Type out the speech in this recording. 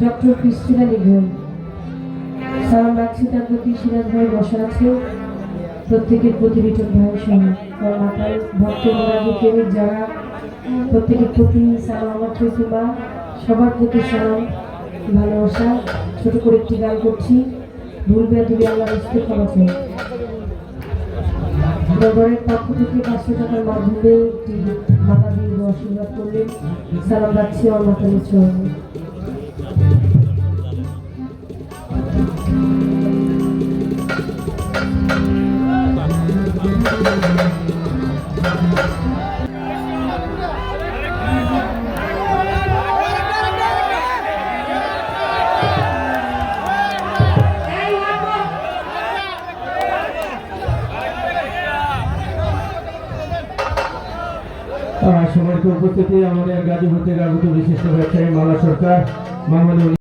Doctor Christina নিধন। সালাম রাখছি তার প্রতি সিরাজ ভাই বসা আছে, প্রত্যেকের প্রতি রিটন ভাই সহ তার মাথায় ভক্ত প্রেমিক যারা প্রত্যেকের প্রতি সালাম। আমার প্রতিমা সবার প্রতি সালাম ভালোবাসা। ছোট করে একটি গান করছি, ভুলবে তুমি আল্লাহ রস্তে ক্ষমা চাই। নগরের পক্ষ থেকে 500 টাকার মাধ্যমে একটি মালা দিয়ে আশীর্বাদ করলেন। সালাম রাখছি আমার মাতার চরণে। সবাইকে উপস্থিতি আমাদের গাজীপুর থেকে আগত বিশিষ্ট ব্যবসায়ী মালা সরকার, মোহাম্মদ